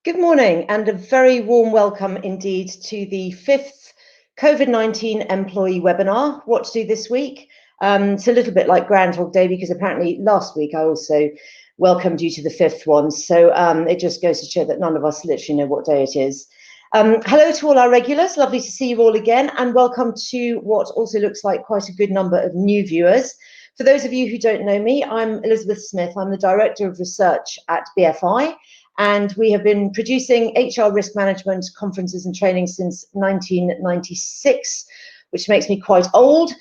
Good morning and a very warm welcome indeed to the 5th COVID-19 employee webinar, What to Do This Week. It's a little bit like Groundhog Day because apparently last week I also welcomed you to the 5th one. So it just goes to show that none of us literally know what day it is. Hello to all our regulars, lovely to see you all again, and welcome to what also looks like quite a good number of new viewers. For those of you who don't know me, I'm Elizabeth Smith. I'm the Director of Research at BFI. And we have been producing HR risk management conferences and training since 1996, which makes me quite old,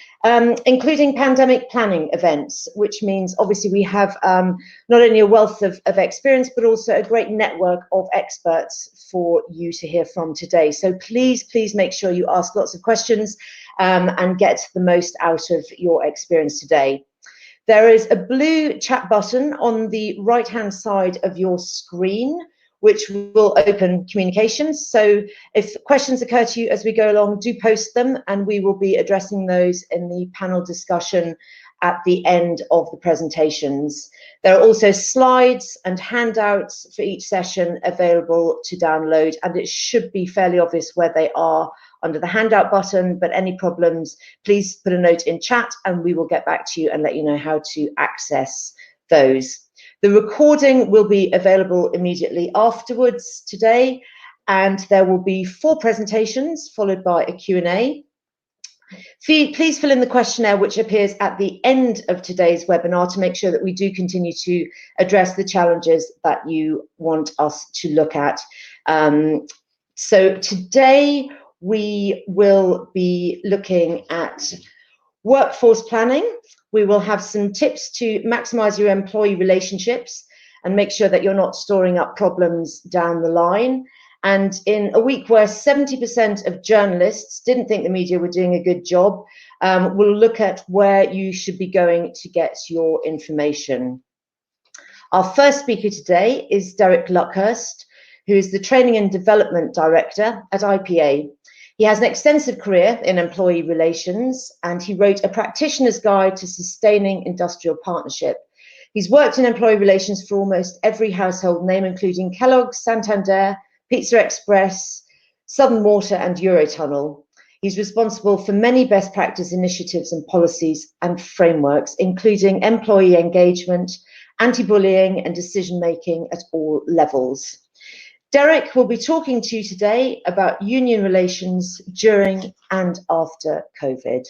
including pandemic planning events, which means obviously we have not only a wealth of experience, but also a great network of experts for you to hear from today. So please make sure you ask lots of questions and get the most out of your experience today. There is a blue chat button on the right-hand side of your screen, which will open communications. So if questions occur to you as we go along, do post them, and we will be addressing those in the panel discussion at the end of the presentations. There are also slides and handouts for each session available to download, and it should be fairly obvious where they are under the handout button, but any problems, please put a note in chat and we will get back to you and let you know how to access those. The recording will be available immediately afterwards today, and there will be 4 presentations followed by a Q&A. Please fill in the questionnaire which appears at the end of today's webinar to make sure that we do continue to address the challenges that you want us to look at. So today we will be looking at workforce planning. We will have some tips to maximize your employee relationships and make sure that you're not storing up problems down the line. And in a week where 70% of journalists didn't think the media were doing a good job, we'll look at where you should be going to get your information. Our first speaker today is Derek Luckhurst, who is the Training and Development Director at IPA. He has an extensive career in employee relations, and he wrote A Practitioner's Guide to Sustaining Industrial Partnership. He's worked in employee relations for almost every household name, including Kellogg's, Santander, Pizza Express, Southern Water, and Eurotunnel. He's responsible for many best practice initiatives and policies and frameworks, including employee engagement, anti-bullying, and decision-making at all levels. Derek will be talking to you today about union relations during and after COVID.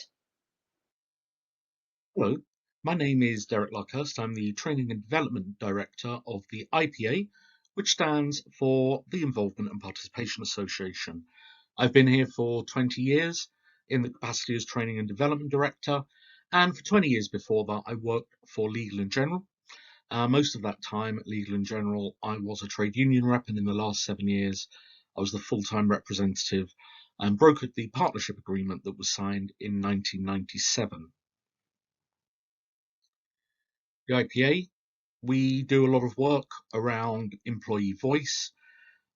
Hello, my name is Derek Luckhurst. I'm the Training and Development Director of the IPA, which stands for the Involvement and Participation Association. I've been here for 20 years in the capacity as Training and Development Director, and for 20 years before that I worked for Legal & General. Most of that time at Legal & General, I was a trade union rep, and in the last 7 years, I was the full-time representative and brokered the partnership agreement that was signed in 1997. The IPA, we do a lot of work around employee voice.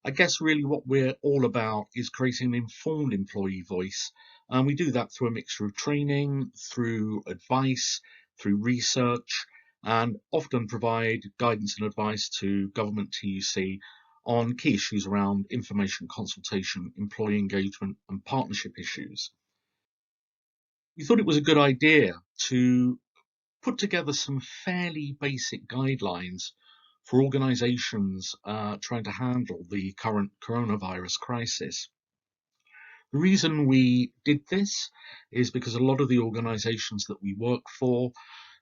I guess really what we're all about is creating an informed employee voice. And we do that through a mixture of training, through advice, through research, and often provide guidance and advice to government TUC on key issues around information consultation, employee engagement, and partnership issues. We thought it was a good idea to put together some fairly basic guidelines for organisations trying to handle the current coronavirus crisis. The reason we did this is because a lot of the organisations that we work for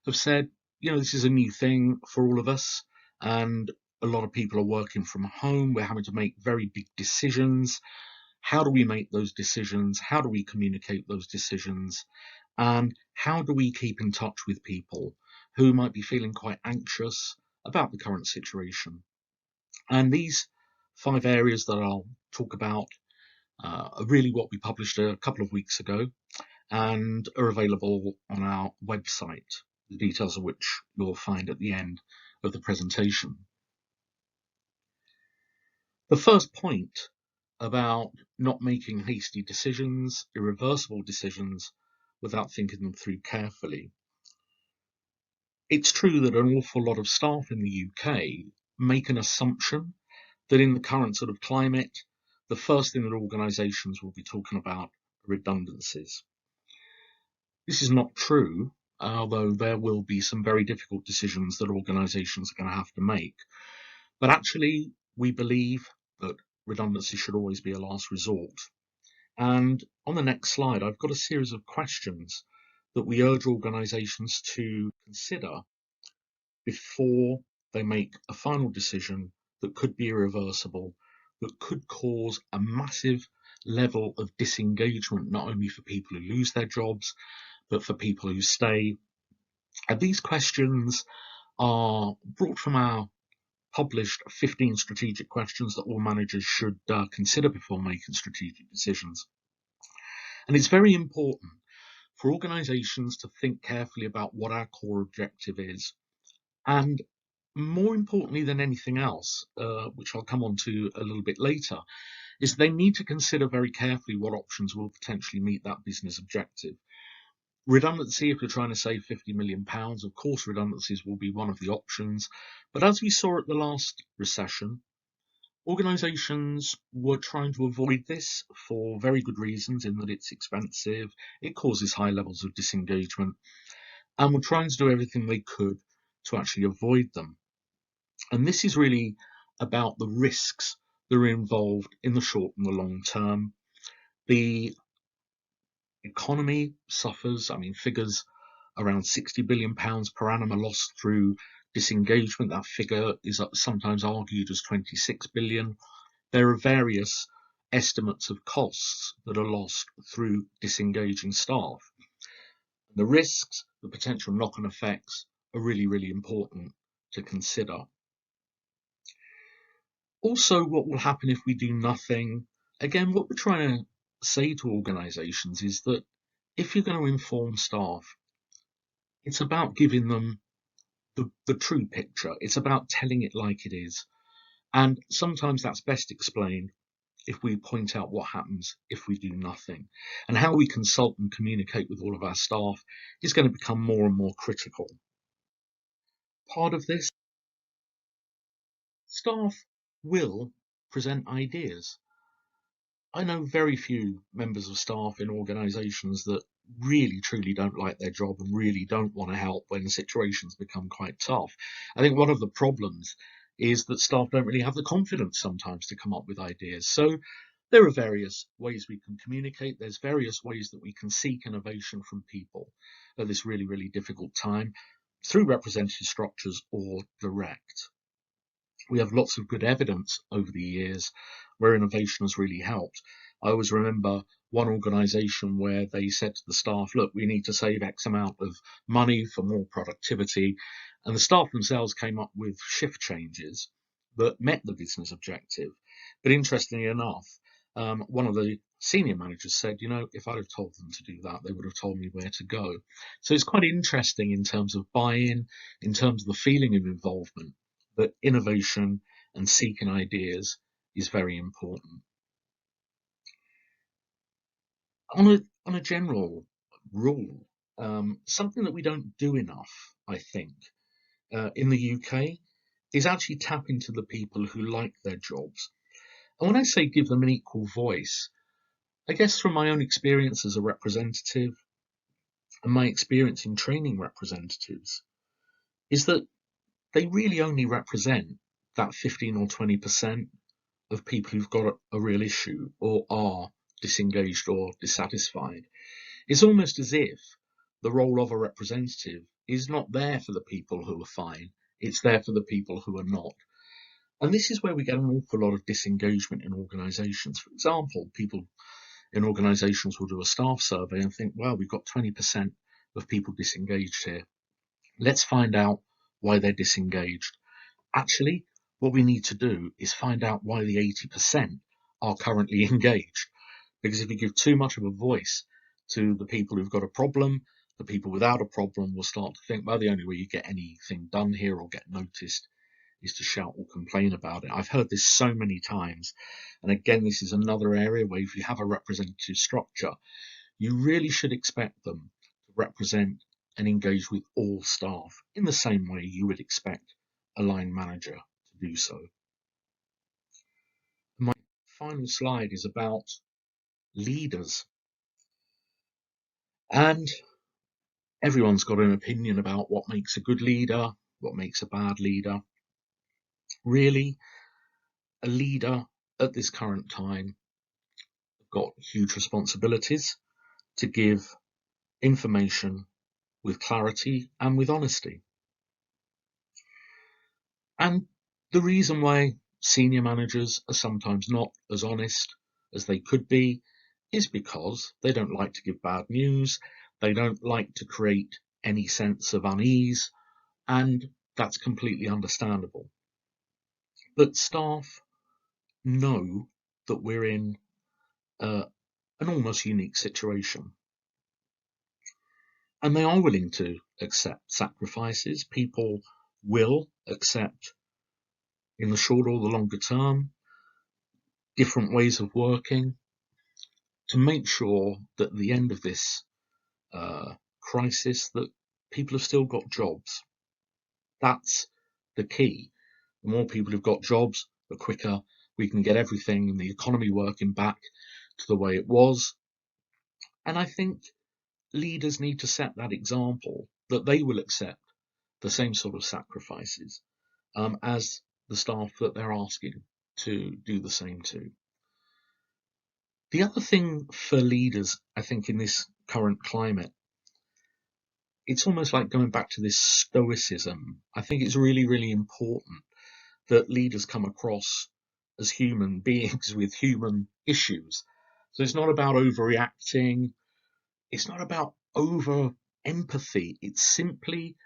have said, this is a new thing for all of us, and a lot of people are working from home. We're having to make very big decisions. How do we make those decisions? How do we communicate those decisions? And how do we keep in touch with people who might be feeling quite anxious about the current situation? And these 5 areas that I'll talk about are really what we published a couple of weeks ago and are available on our website, the details of which you'll find at the end of the presentation. The first point about not making hasty decisions, irreversible decisions, without thinking them through carefully. It's true that an awful lot of staff in the UK make an assumption that in the current sort of climate, the first thing that organisations will be talking about are redundancies. This is not true, although there will be some very difficult decisions that organisations are going to have to make. But actually, we believe that redundancy should always be a last resort. And on the next slide, I've got a series of questions that we urge organisations to consider before they make a final decision that could be irreversible, that could cause a massive level of disengagement, not only for people who lose their jobs, but for people who stay. And these questions are brought from our published 15 strategic questions that all managers should consider before making strategic decisions. And it's very important for organisations to think carefully about what our core objective is. And more importantly than anything else, which I'll come on to a little bit later, is they need to consider very carefully what options will potentially meet that business objective. Redundancy, if you're trying to save £50 million, of course redundancies will be one of the options. But as we saw at the last recession, organisations were trying to avoid this for very good reasons, in that it's expensive, it causes high levels of disengagement, and were trying to do everything they could to actually avoid them. And this is really about the risks that are involved in the short and the long term. The economy suffers. Figures around £60 billion per annum are lost through disengagement. That figure is sometimes argued as 26 billion. There are various estimates of costs that are lost through disengaging staff. The risks, the potential knock-on effects are really, really important to consider. Also, what will happen if we do nothing? Again, what we're trying to say to organisations is that if you're going to inform staff, it's about giving them the true picture. It's about telling it like it is. And sometimes that's best explained if we point out what happens if we do nothing. And how we consult and communicate with all of our staff is going to become more and more critical. Part of this, staff will present ideas. I know very few members of staff in organisations that really truly don't like their job and really don't want to help when situations become quite tough. I think one of the problems is that staff don't really have the confidence sometimes to come up with ideas. So there are various ways we can communicate. There's various ways that we can seek innovation from people at this really, really difficult time, through representative structures or direct. We have lots of good evidence over the years where innovation has really helped. I always remember one organisation where they said to the staff, look, we need to save X amount of money for more productivity. And the staff themselves came up with shift changes that met the business objective. But interestingly enough, one of the senior managers said, if I'd have told them to do that, they would have told me where to go. So it's quite interesting in terms of buy-in, in terms of the feeling of involvement, that innovation and seeking ideas is very important. On a general rule, something that we don't do enough, I think, in the UK is actually tap into the people who like their jobs. And when I say give them an equal voice, I guess from my own experience as a representative and my experience in training representatives, is that they really only represent that 15 or 20% of people who've got a real issue or are disengaged or dissatisfied. It's almost as if the role of a representative is not there for the people who are fine, it's there for the people who are not. And this is where we get an awful lot of disengagement in organisations. For example, people in organisations will do a staff survey and think, well, we've got 20% of people disengaged here. Let's find out why they're disengaged. Actually, what we need to do is find out why the 80% are currently engaged. Because if you give too much of a voice to the people who've got a problem, the people without a problem will start to think, well, the only way you get anything done here or get noticed is to shout or complain about it. I've heard this so many times. And again, this is another area where if you have a representative structure, you really should expect them to represent and engage with all staff in the same way you would expect a line manager to do so. final slide is about leaders. And everyone's got an opinion about what makes a good leader, what makes a bad leader. Really, a leader at this current time has got huge responsibilities to give information with clarity and with honesty. And the reason why senior managers are sometimes not as honest as they could be is because they don't like to give bad news, they don't like to create any sense of unease, and that's completely understandable. But staff know that we're in an almost unique situation, and they are willing to accept sacrifices. People will accept, in the short or the longer term, different ways of working to make sure that at the end of this crisis that people have still got jobs. That's the key. The more people have got jobs, the quicker we can get everything in the economy working back to the way it was. And I think leaders need to set that example, that they will accept the same sort of sacrifices as the staff that they're asking to do the same too. The other thing for leaders, I think, in this current climate, it's almost like going back to this stoicism. I think it's really, really important that leaders come across as human beings with human issues. So it's not about overreacting. It's not about over empathy. It's simply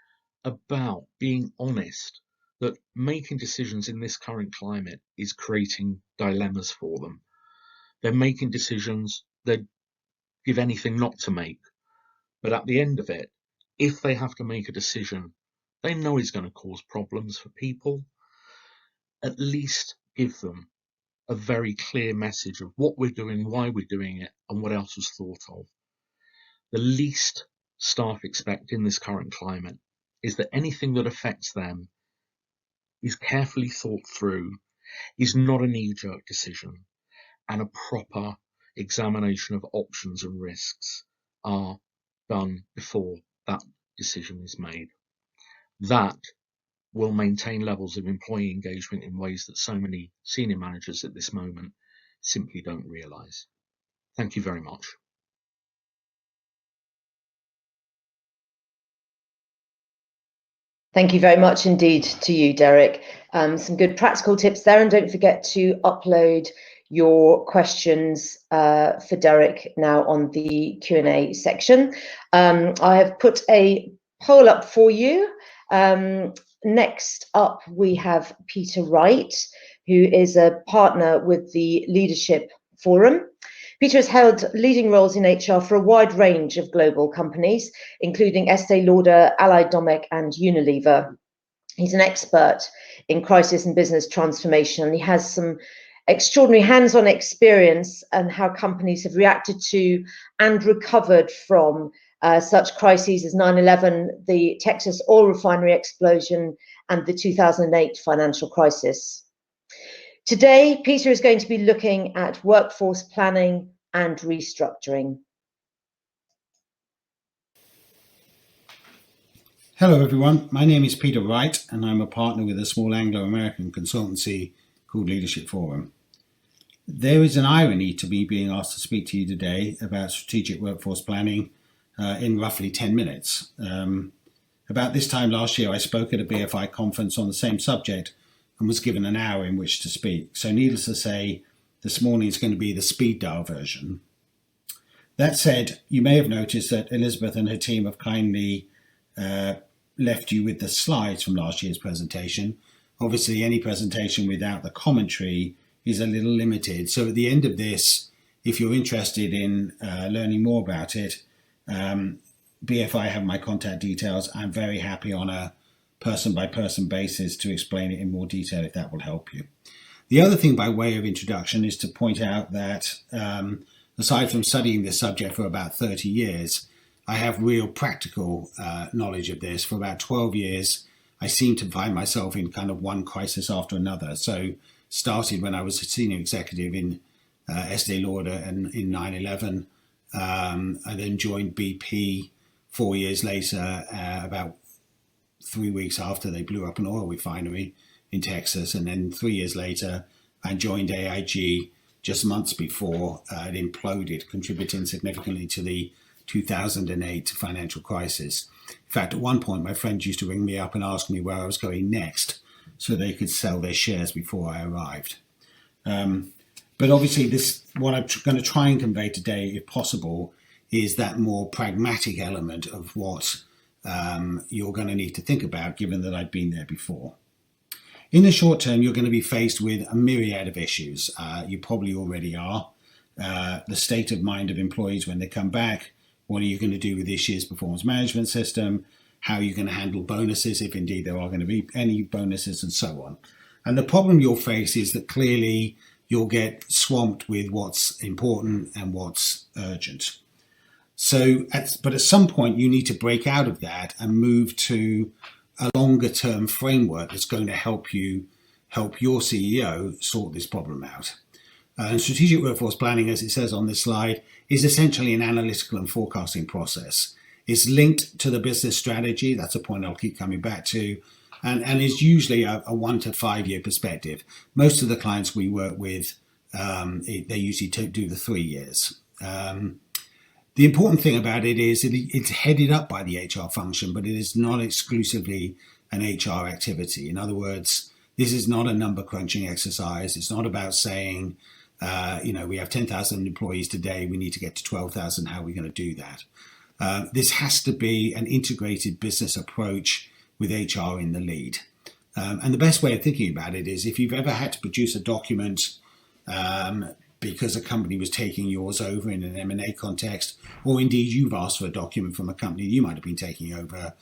about being honest that making decisions in this current climate is creating dilemmas for them. They're making decisions they'd give anything not to make. But at the end of it, if they have to make a decision they know is going to cause problems for people, at least give them a very clear message of what we're doing, why we're doing it, and what else was thought of. The least staff expect in this current climate is that anything that affects them is carefully thought through, is not a knee-jerk decision, and a proper examination of options and risks are done before that decision is made. That will maintain levels of employee engagement in ways that so many senior managers at this moment simply don't realise. Thank you very much. Thank you very much indeed to you, Derek. Some good practical tips there, and don't forget to upload your questions for Derek now on the Q&A section. I have put a poll up for you. Next up, we have Peter Wright, who is a partner with the Leadership Forum. Peter has held leading roles in HR for a wide range of global companies, including Estee Lauder, Allied Domecq, and Unilever. He's an expert in crisis and business transformation, and he has some extraordinary hands-on experience and how companies have reacted to and recovered from such crises as 9/11, the Texas oil refinery explosion, and the 2008 financial crisis. Today, Peter is going to be looking at workforce planning and restructuring. Hello everyone, my name is Peter Wright and I'm a partner with a small Anglo-American consultancy called Leadership Forum. There is an irony to me being asked to speak to you today about strategic workforce planning in roughly 10 minutes. About this time last year I spoke at a BFI conference on the same subject and was given an hour in which to speak. So needless to say, this morning is going to be the speed dial version. That said, you may have noticed that Elizabeth and her team have kindly left you with the slides from last year's presentation. Obviously, any presentation without the commentary is a little limited. So at the end of this, if you're interested in learning more about it, BFI have my contact details. I'm very happy on a person-by-person basis to explain it in more detail if that will help you. The other thing by way of introduction is to point out that aside from studying this subject for about 30 years, I have real practical knowledge of this. For about 12 years, I seem to find myself in kind of one crisis after another. So started when I was a senior executive in Estee Lauder and in 9/11. I then joined BP 4 years later, about 3 weeks after they blew up an oil refinery in Texas. And then 3 years later, I joined AIG just months before it imploded, contributing significantly to the 2008 financial crisis. In fact, at one point, my friends used to ring me up and ask me where I was going next so they could sell their shares before I arrived. But obviously, what I'm going to try and convey today, if possible, is that more pragmatic element of what you're going to need to think about, given that I've been there before. In the short term, you're going to be faced with a myriad of issues. You probably already are. The state of mind of employees when they come back. What are you going to do with this year's performance management system? How are you going to handle bonuses, if indeed there are going to be any bonuses, and so on. And the problem you'll face is that clearly you'll get swamped with what's important and what's urgent. But at some point you need to break out of that and move to a longer term framework that's going to help your CEO sort this problem out. And strategic workforce planning, as it says on this slide, is essentially an analytical and forecasting process. It's linked to the business strategy. That's a point I'll keep coming back to. And is usually a 1 to 5 year perspective. Most of the clients we work with, they usually do the 3 years. The important thing about it is it's headed up by the HR function, but it is not exclusively an HR activity. In other words, this is not a number crunching exercise. It's not about saying, we have 10,000 employees today, we need to get to 12,000. How are we going to do that? This has to be an integrated business approach with HR in the lead. And the best way of thinking about it is if you've ever had to produce a document because a company was taking yours over in an M&A context, or indeed you've asked for a document from a company you might have been taking over,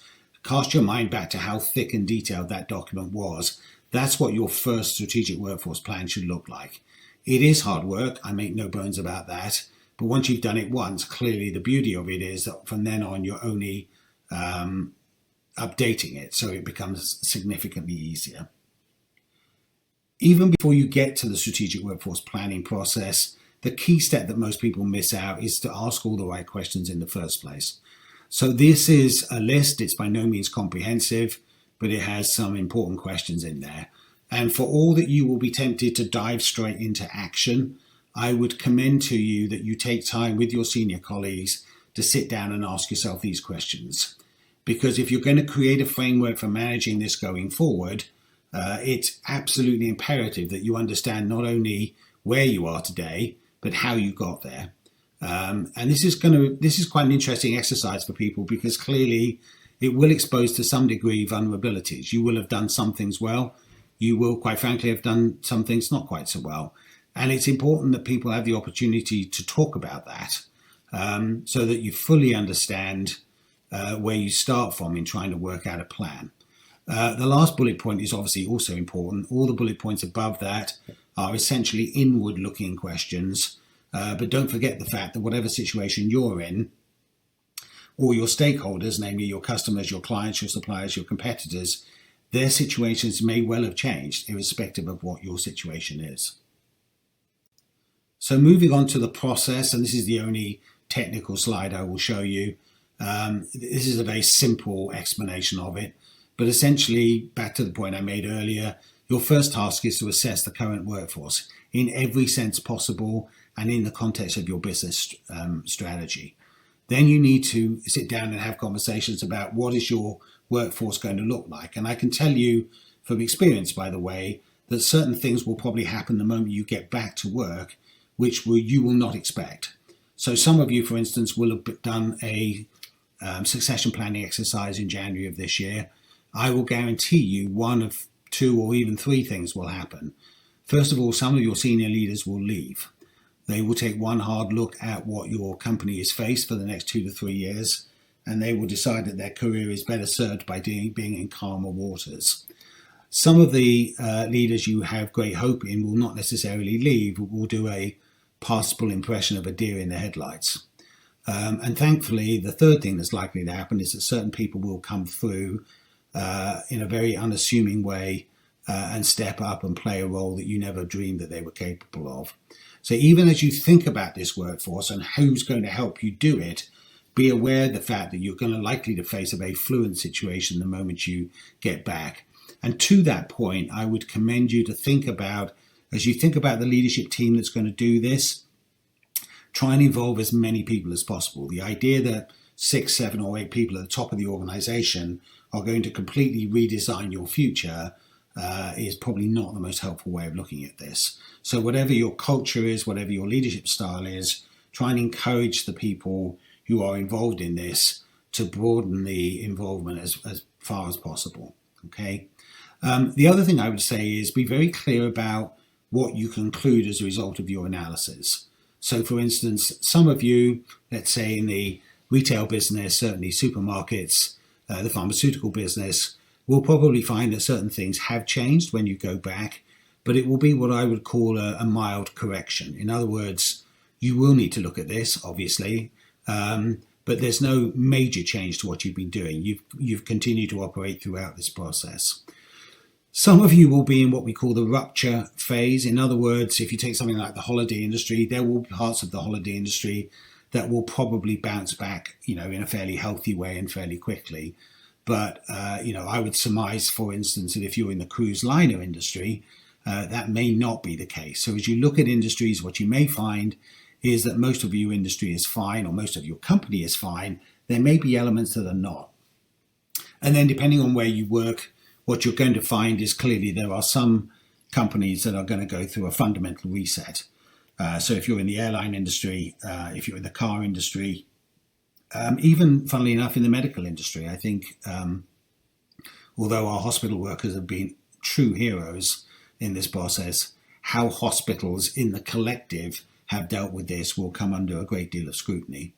cast your mind back to how thick and detailed that document was. That's what your first strategic workforce plan should look like. It is hard work, I make no bones about that, but once you've done it once, clearly the beauty of it is that from then on you're only updating it, so it becomes significantly easier. Even before you get to the strategic workforce planning process, the key step that most people miss out is to ask all the right questions in the first place. So this is a list. It's by no means comprehensive, but it has some important questions in there. And for all that you will be tempted to dive straight into action, I would commend to you that you take time with your senior colleagues to sit down and ask yourself these questions. Because if you're going to create a framework for managing this going forward, it's absolutely imperative that you understand not only where you are today, but how you got there. And this is quite an interesting exercise for people because clearly it will expose to some degree vulnerabilities. You will have done some things well. You will, quite frankly, have done some things not quite so well. And it's important that people have the opportunity to talk about that so that you fully understand where you start from in trying to work out a plan. The last bullet point is obviously also important. All the bullet points above that are essentially inward-looking questions. But don't forget the fact that whatever situation you're in, all your stakeholders, namely your customers, your clients, your suppliers, your competitors, their situations may well have changed, irrespective of what your situation is. So moving on to the process, and this is the only technical slide I will show you. This is a very simple explanation of it. But essentially, back to the point I made earlier, your first task is to assess the current workforce in every sense possible and in the context of your business strategy. Then you need to sit down and have conversations about what is your workforce going to look like. And I can tell you from experience, by the way, that certain things will probably happen the moment you get back to work, which you will not expect. So some of you, for instance, will have done a succession planning exercise in January of this year. I will guarantee you one of two or even three things will happen. First of all, some of your senior leaders will leave. They will take one hard look at what your company is faced for the next 2 to 3 years, and they will decide that their career is better served by being in calmer waters. Some of the leaders you have great hope in will not necessarily leave, will do a passable impression of a deer in the headlights. And thankfully, the third thing that's likely to happen is that certain people will come through in a very unassuming way and step up and play a role that you never dreamed that they were capable of. So even as you think about this workforce and who's going to help you do it, be aware of the fact that you're going to likely to face a very fluent situation the moment you get back. And to that point, I would commend you to think about, as you think about the leadership team that's going to do this, try and involve as many people as possible. The idea that 6, 7, or 8 people at the top of the organization are going to completely redesign your future is probably not the most helpful way of looking at this. So whatever your culture is, whatever your leadership style is, try and encourage the people who are involved in this to broaden the involvement as far as possible. Okay. The other thing I would say is be very clear about what you conclude as a result of your analysis. So for instance, some of you, let's say in the retail business, certainly supermarkets, the pharmaceutical business, will probably find that certain things have changed when you go back, but it will be what I would call a mild correction. In other words, you will need to look at this, obviously, but there's no major change to what you've been doing. You've continued to operate throughout this process. Some of you will be in what we call the rupture phase. In other words, if you take something like the holiday industry, there will be parts of the holiday industry that will probably bounce back, in a fairly healthy way and fairly quickly. But, I would surmise, for instance, that if you're in the cruise liner industry, that may not be the case. So as you look at industries, what you may find is that most of your industry is fine, or most of your company is fine. There may be elements that are not. And then depending on where you work, what you're going to find is clearly there are some companies that are going to go through a fundamental reset. So if you're in the airline industry, if you're in the car industry, even funnily enough in the medical industry, I think, although our hospital workers have been true heroes in this process, how hospitals in the collective have dealt with this will come under a great deal of scrutiny.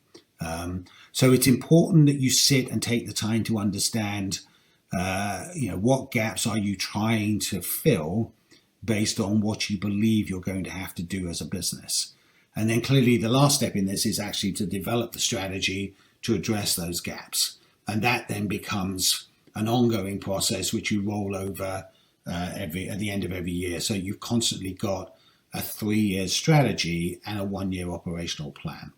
So it's important that you sit and take the time to understand what gaps are you trying to fill based on what you believe you're going to have to do as a business. And then clearly the last step in this is actually to develop the strategy to address those gaps. And that then becomes an ongoing process which you roll over at the end of every year. So you've constantly got a 3-year strategy and a 1-year operational plan.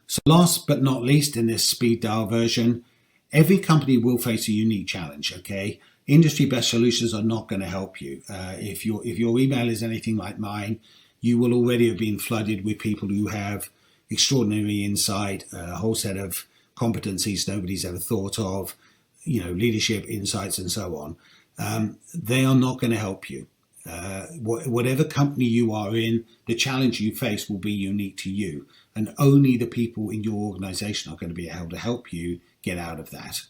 So last but not least, in this speed dial version, every company will face a unique challenge, okay? Industry best solutions are not going to help you. If your email is anything like mine, you will already have been flooded with people who have extraordinary insight, a whole set of competencies nobody's ever thought of, leadership insights and so on. They are not going to help you. Whatever company you are in, the challenge you face will be unique to you. And only the people in your organization are going to be able to help you get out of that.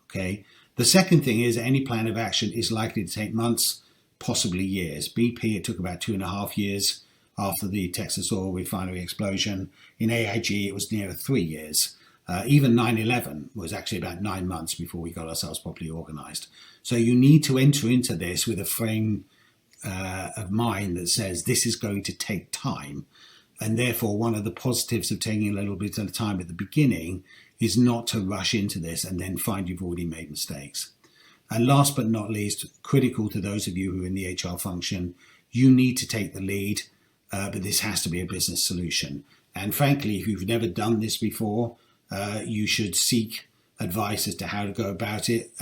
Okay. The second thing is any plan of action is likely to take months, possibly years. BP, it took about 2.5 years after the Texas oil refinery explosion. In AIG, it was nearer 3 years. Even 9/11 was actually about 9 months before we got ourselves properly organized. So you need to enter into this with a frame of mind that says this is going to take time. And therefore, one of the positives of taking a little bit of time at the beginning is not to rush into this and then find you've already made mistakes. And last but not least, critical to those of you who are in the HR function, you need to take the lead, but this has to be a business solution. And frankly, if you've never done this before, you should seek advice as to how to go about it.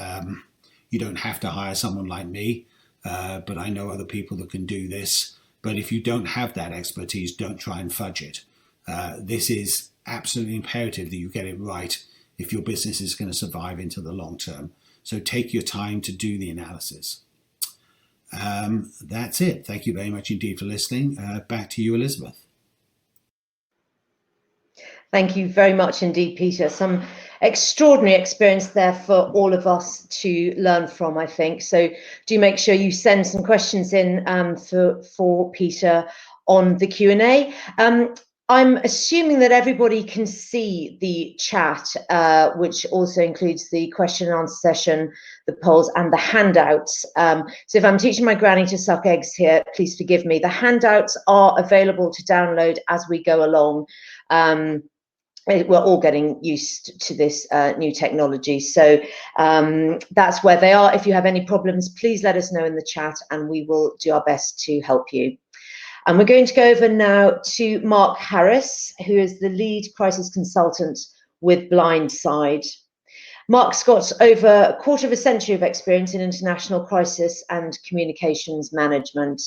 You don't have to hire someone like me, but I know other people that can do this. But if you don't have that expertise, don't try and fudge it. This is absolutely imperative that you get it right if your business is going to survive into the long term. So take your time to do the analysis. That's it. Thank you very much indeed for listening. Back to you, Elizabeth. Thank you very much indeed, Peter. Some extraordinary experience there for all of us to learn from, I think. So do make sure you send some questions in for Peter on the Q&A. I'm assuming that everybody can see the chat, which also includes the question and answer session, the polls and the handouts. So if I'm teaching my granny to suck eggs here, please forgive me. The handouts are available to download as we go along. we're all getting used to this new technology. So that's where they are. If you have any problems, please let us know in the chat and we will do our best to help you. And we're going to go over now to Mark Harris, who is the lead crisis consultant with Blindside. Mark's got over a quarter of a century of experience in international crisis and communications management.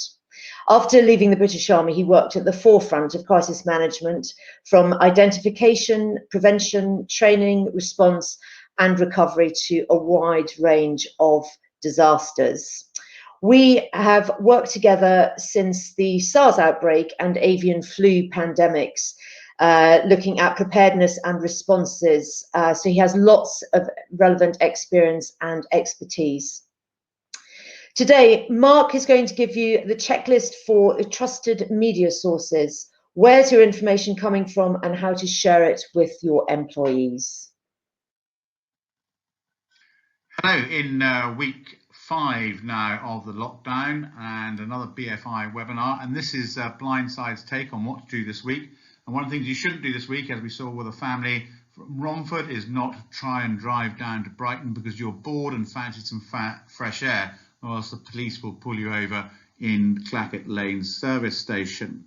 After leaving the British Army, he worked at the forefront of crisis management, from identification, prevention, training, response, and recovery to a wide range of disasters. We have worked together since the SARS outbreak and avian flu pandemics, looking at preparedness and responses. So he has lots of relevant experience and expertise. Today, Mark is going to give you the checklist for trusted media sources. Where's your information coming from and how to share it with your employees? Hello, in week 5 now of the lockdown and another BFI webinar, and this is Blindside's take on what to do this week. And one of the things you shouldn't do this week, as we saw with a family from Romford, is not try and drive down to Brighton because you're bored and fancy some fresh air, or else the police will pull you over in Clackett Lane service station.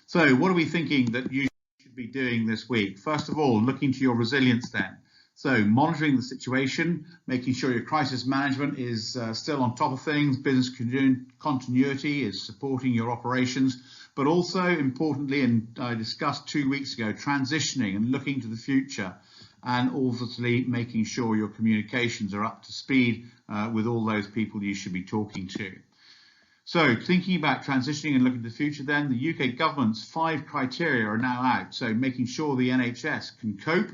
So what are we thinking that you should be doing this week? First of all, looking to your resilience then. So monitoring the situation, making sure your crisis management is still on top of things, business continuity is supporting your operations, but also importantly, and I discussed 2 weeks ago, transitioning and looking to the future, and obviously making sure your communications are up to speed with all those people you should be talking to. So thinking about transitioning and looking to the future then, the UK government's 5 criteria are now out. So making sure the NHS can cope,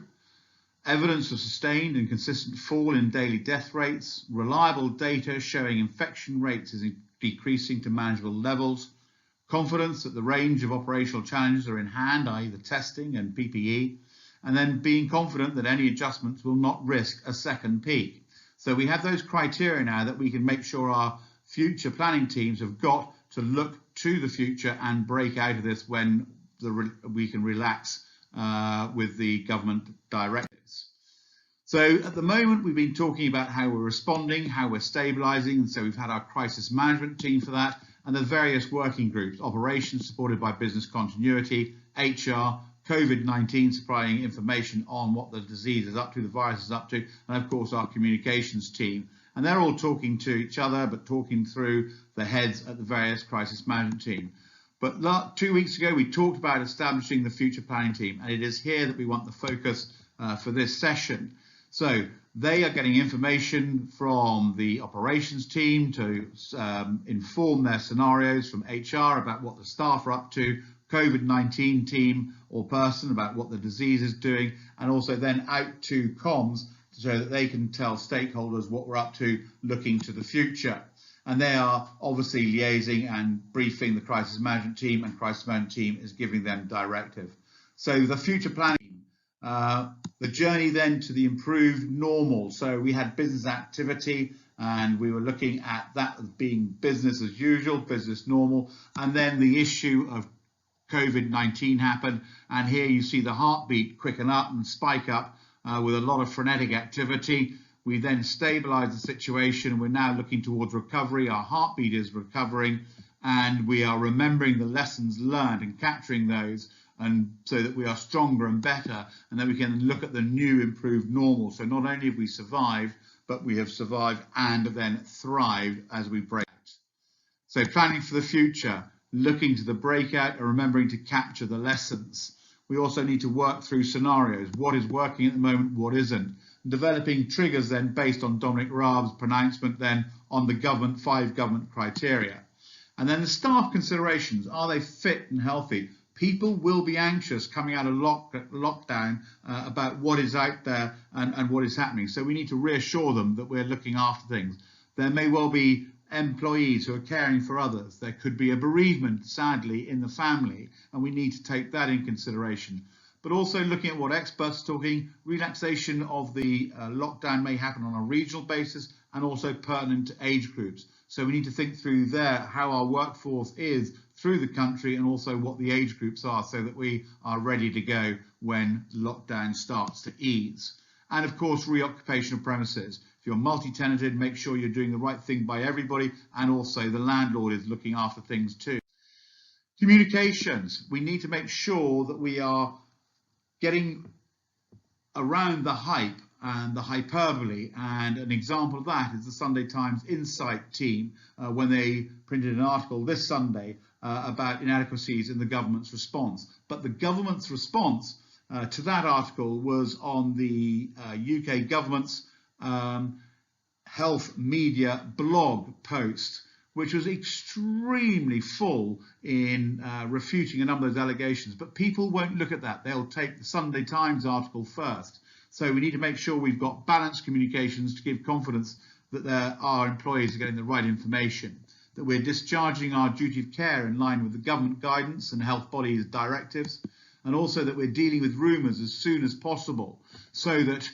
evidence of sustained and consistent fall in daily death rates, reliable data showing infection rates is decreasing to manageable levels, confidence that the range of operational challenges are in hand, i.e. the testing and PPE, and then being confident that any adjustments will not risk a second peak. So we have those criteria now that we can make sure our future planning teams have got to look to the future and break out of this when we can relax with the government directives. So at the moment, we've been talking about how we're responding, how we're stabilising, and so we've had our crisis management team for that, and the various working groups, operations supported by business continuity, HR, Covid-19 supplying information on what the disease is up to, the virus is up to, and of course our communications team. And they're all talking to each other, but talking through the heads at the various crisis management team. But 2 weeks ago, we talked about establishing the future planning team, and it is here that we want the focus for this session. So they are getting information from the operations team to inform their scenarios, from HR about what the staff are up to, Covid-19 team or person about what the disease is doing, and also then out to comms so that they can tell stakeholders what we're up to looking to the future. And they are obviously liaising and briefing the crisis management team, and crisis management team is giving them directive. So the future planning, the journey then to the improved normal. So we had business activity and we were looking at that as being business as usual, business normal. And then the issue of Covid-19 happened. And here you see the heartbeat quicken up and spike up with a lot of frenetic activity. We then stabilized the situation. We're now looking towards recovery. Our heartbeat is recovering and we are remembering the lessons learned and capturing those, and so that we are stronger and better, and then we can look at the new improved normal. So not only have we survived, but we have survived and then thrived as we break out. So planning for the future, looking to the breakout and remembering to capture the lessons. We also need to work through scenarios. What is working at the moment, what isn't? Developing triggers then based on Dominic Raab's pronouncement then on the 5 government criteria. And then the staff considerations, are they fit and healthy? People will be anxious coming out of lockdown about what is out there and what is happening. So we need to reassure them that we're looking after things. There may well be employees who are caring for others. There could be a bereavement, sadly, in the family, and we need to take that in consideration. But also looking at what experts are talking, relaxation of the lockdown may happen on a regional basis and also pertinent to age groups. So we need to think through there how our workforce is through the country and also what the age groups are so that we are ready to go when lockdown starts to ease. And of course, reoccupation of premises. If you're multi-tenanted, make sure you're doing the right thing by everybody, and also the landlord is looking after things too. Communications. We need to make sure that we are getting around the hype and the hyperbole, and an example of that is the Sunday Times Insight team when they printed an article this Sunday about inadequacies in the government's response. But the government's response to that article was on the UK government's health media blog post, which was extremely full in refuting a number of those allegations. But people won't look at that. They'll take the Sunday Times article first. So we need to make sure we've got balanced communications to give confidence that our employees are getting the right information, that we're discharging our duty of care in line with the government guidance and health bodies' directives, and also that we're dealing with rumours as soon as possible, so that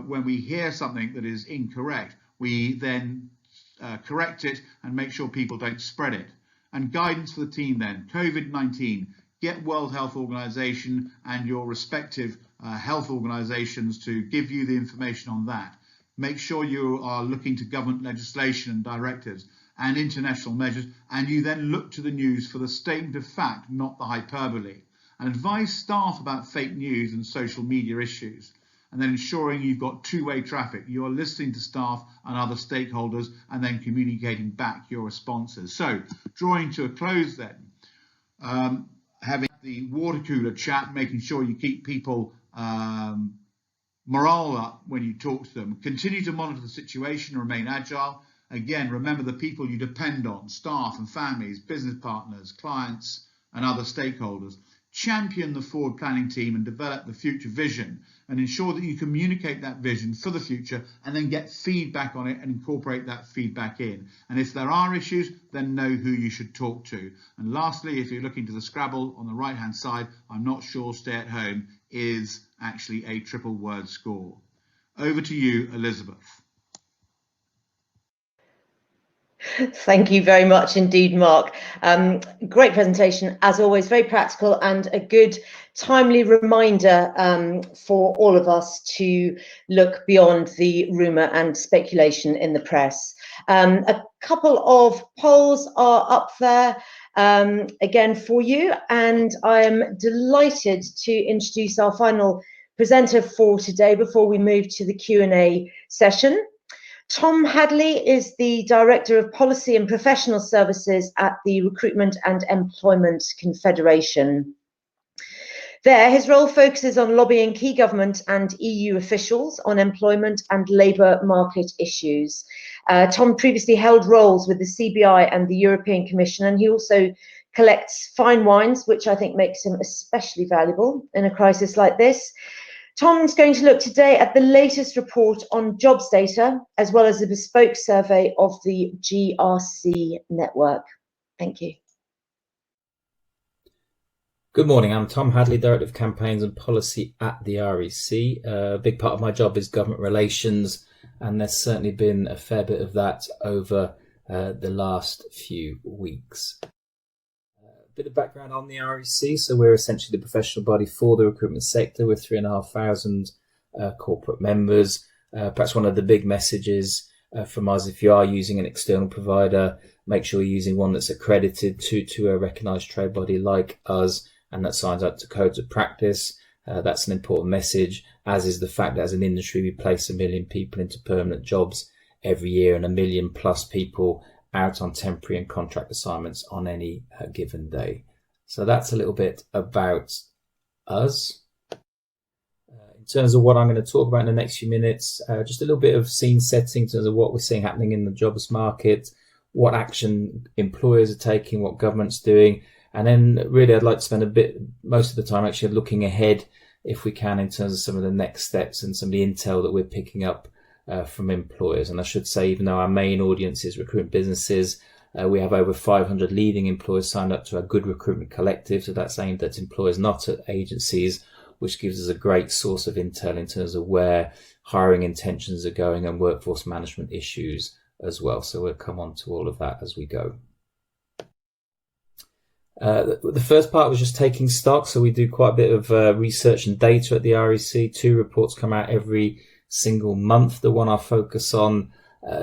when we hear something that is incorrect, we then correct it and make sure people don't spread it. And guidance for the team then, COVID-19, get World Health Organization and your respective health organizations to give you the information on that. Make sure you are looking to government legislation and directives and international measures, and you then look to the news for the statement of fact, not the hyperbole. And advise staff about fake news and social media issues. And then ensuring you've got two-way traffic. You are listening to staff and other stakeholders and then communicating back your responses. So, drawing to a close then, having the water cooler chat, making sure you keep people morale up when you talk to them. Continue to monitor the situation and remain agile. Again, remember the people you depend on, staff and families, business partners, clients and other stakeholders. Champion the forward planning team and develop the future vision, and ensure that you communicate that vision for the future and then get feedback on it and incorporate that feedback in. And if there are issues, then know who you should talk to. And lastly, if you're looking to the Scrabble on the right hand side, I'm not sure stay at home is actually a triple word score. Over to you, Elizabeth. Thank you very much indeed, Mark. Great presentation, as always, very practical and a good timely reminder for all of us to look beyond the rumour and speculation in the press. A couple of polls are up there again for you, and I am delighted to introduce our final presenter for today before we move to the Q&A session. Tom Hadley is the Director of Policy and Professional Services at the Recruitment and Employment Confederation. There, his role focuses on lobbying key government and EU officials on employment and labour market issues. Tom previously held roles with the CBI and the European Commission, and he also collects fine wines, which I think makes him especially valuable in a crisis like this. Tom's going to look today at the latest report on jobs data, as well as a bespoke survey of the GRC network. Thank you. Good morning, I'm Tom Hadley, Director of Campaigns and Policy at the REC. A big part of my job is government relations, and there's certainly been a fair bit of that over the last few weeks. A bit of background on the REC. So we're essentially the professional body for the recruitment sector with 3,500 corporate members. Perhaps one of the big messages from us, if you are using an external provider, make sure you're using one that's accredited to a recognised trade body like us and that signs up to codes of practice. That's an important message, as is the fact that as an industry we place 1 million people into permanent jobs every year and 1 million plus people out on temporary and contract assignments on any given day. So that's a little bit about us. In terms of what I'm going to talk about in the next few minutes, just a little bit of scene setting in terms of what we're seeing happening in the jobs market, what action employers are taking, what government's doing, and then really I'd like to spend most of the time actually looking ahead if we can in terms of some of the next steps and some of the intel that we're picking up from employers. And I should say, even though our main audience is recruitment businesses, we have over 500 leading employers signed up to our Good Recruitment Collective. So that's aimed at employers, not at agencies, which gives us a great source of intel in terms of where hiring intentions are going and workforce management issues as well. So we'll come on to all of that as we go. The first part was just taking stock. So we do quite a bit of research and data at the REC. 2 reports come out every single month. The one I focus on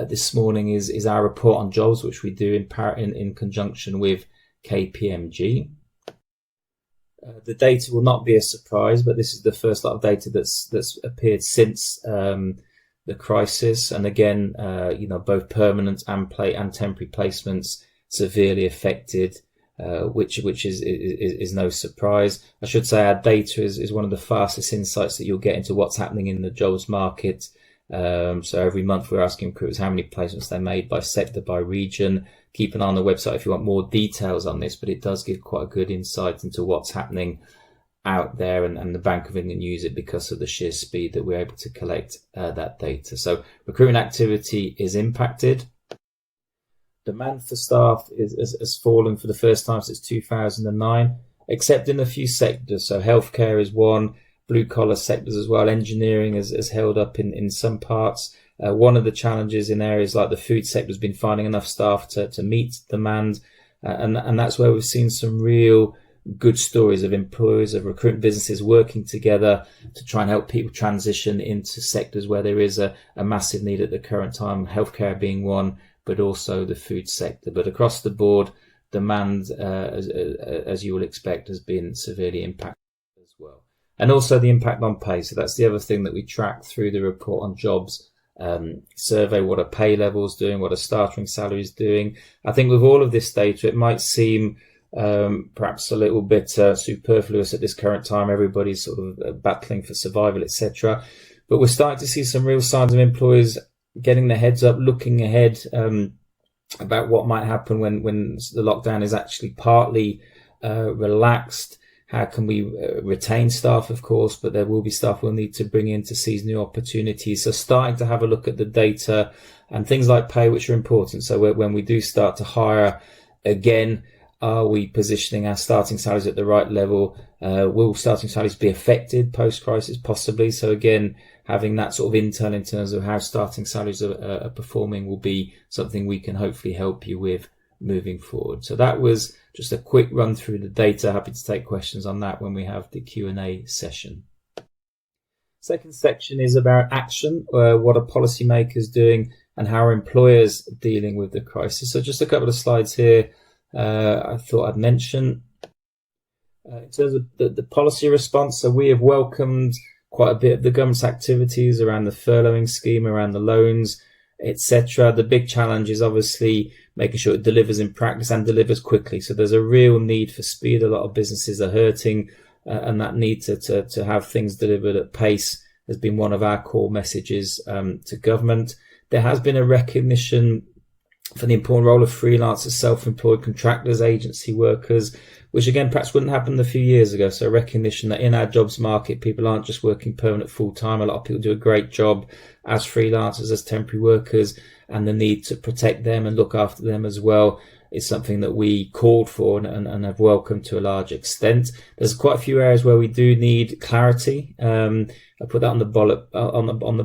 this morning is our report on jobs, which we do in conjunction with KPMG. The data will not be a surprise, but this is the first lot of data that's appeared since the crisis. And again, both permanent and temporary placements severely affected. Which is no surprise. I should say our data is one of the fastest insights that you'll get into what's happening in the jobs market. So every month we're asking recruiters how many placements they made by sector, by region. Keep an eye on the website if you want more details on this, but it does give quite a good insight into what's happening out there, and the Bank of England use it because of the sheer speed that we're able to collect that data. So recruitment activity is impacted. Demand for staff has fallen for the first time since 2009, except in a few sectors. So healthcare is one, blue collar sectors as well. Engineering has held up in some parts. One of the challenges in areas like the food sector has been finding enough staff to meet demand. And that's where we've seen some real good stories of employers, of recruitment businesses working together to try and help people transition into sectors where there is a massive need at the current time, healthcare being one, but also the food sector. But across the board, demand, as you will expect, has been severely impacted as well. And also the impact on pay. So that's the other thing that we track through the report on jobs survey. What are pay levels doing? What are starting salaries doing? I think with all of this data, it might seem perhaps a little bit superfluous at this current time. Everybody's sort of battling for survival, etc. But we're starting to see some real signs of employers getting their heads up, looking ahead about what might happen when the lockdown is actually partly relaxed. How can we retain staff, of course, but there will be staff we'll need to bring in to seize new opportunities. So starting to have a look at the data and things like pay, which are important. So when we do start to hire again, are we positioning our starting salaries at the right level? Will starting salaries be affected post-crisis? Possibly. So again, having that sort of intel in terms of how starting salaries are performing will be something we can hopefully help you with moving forward. So that was just a quick run through the data. Happy to take questions on that when we have the Q&A session. Second section is about action, what are policymakers doing and how are employers dealing with the crisis. So just a couple of slides here I thought I'd mention. In terms of the policy response, so we have welcomed quite a bit of the government's activities around the furloughing scheme, around the loans, etc. The big challenge is obviously making sure it delivers in practice and delivers quickly. So there's a real need for speed. A lot of businesses are hurting, and that need to have things delivered at pace has been one of our core messages to government. There has been a recognition for the important role of freelancers, self-employed contractors, agency workers, which again perhaps wouldn't happen a few years ago. So recognition that in our jobs market, people aren't just working permanent full-time. A lot of people do a great job as freelancers, as temporary workers, and the need to protect them and look after them as well is something that we called for and have welcomed to a large extent. There's quite a few areas where we do need clarity. I put that on the bullet, on the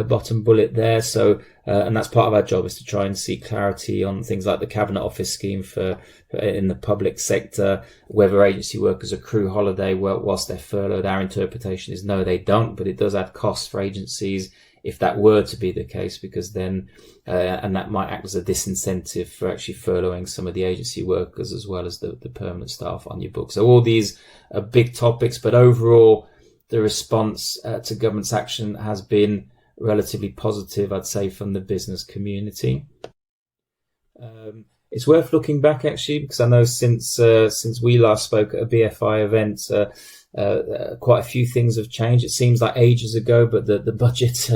bottom bullet there. So, and that's part of our job, is to try and see clarity on things like the Cabinet Office scheme for in the public sector, whether agency workers accrue holiday whilst they're furloughed. Our interpretation is no, they don't, but it does add costs for agencies if that were to be the case, because then, and that might act as a disincentive for actually furloughing some of the agency workers as well as the permanent staff on your book. So all these are big topics, but overall, the response to government's action has been relatively positive, I'd say, from the business community. It's worth looking back, actually, because I know since we last spoke at a BFI event, quite a few things have changed. It seems like ages ago, but the budget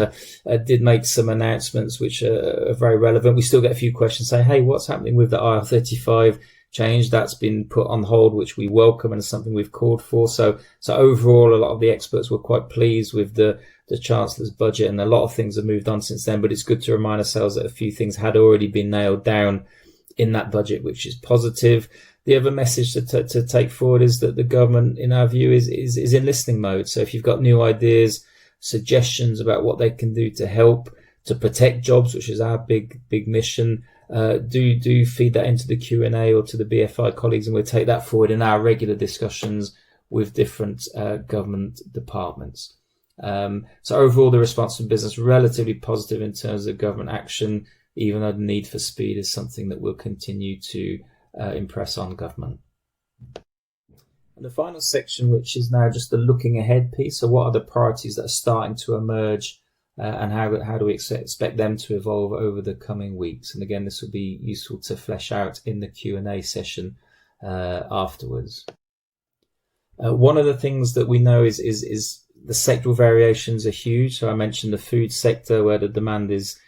did make some announcements which are very relevant. We still get a few questions saying, hey, what's happening with the IR35 change? That's been put on hold, which we welcome and is something we've called for. So overall, a lot of the experts were quite pleased with the Chancellor's budget, and a lot of things have moved on since then, but it's good to remind ourselves that a few things had already been nailed down in that budget, which is positive. The other message to take forward is that the government, in our view, is in listening mode. So if you've got new ideas, suggestions about what they can do to help, to protect jobs, which is our big mission, do feed that into the Q&A or to the BFI colleagues, and we'll take that forward in our regular discussions with different government departments. So overall, the response from business relatively positive in terms of government action, even though the need for speed is something that will continue to impress on government. And the final section, which is now just the looking ahead piece. So what are the priorities that are starting to emerge, and how do we expect them to evolve over the coming weeks? And again, this will be useful to flesh out in the Q&A session afterwards. One of the things that we know is the sectoral variations are huge. So I mentioned the food sector, where the demand is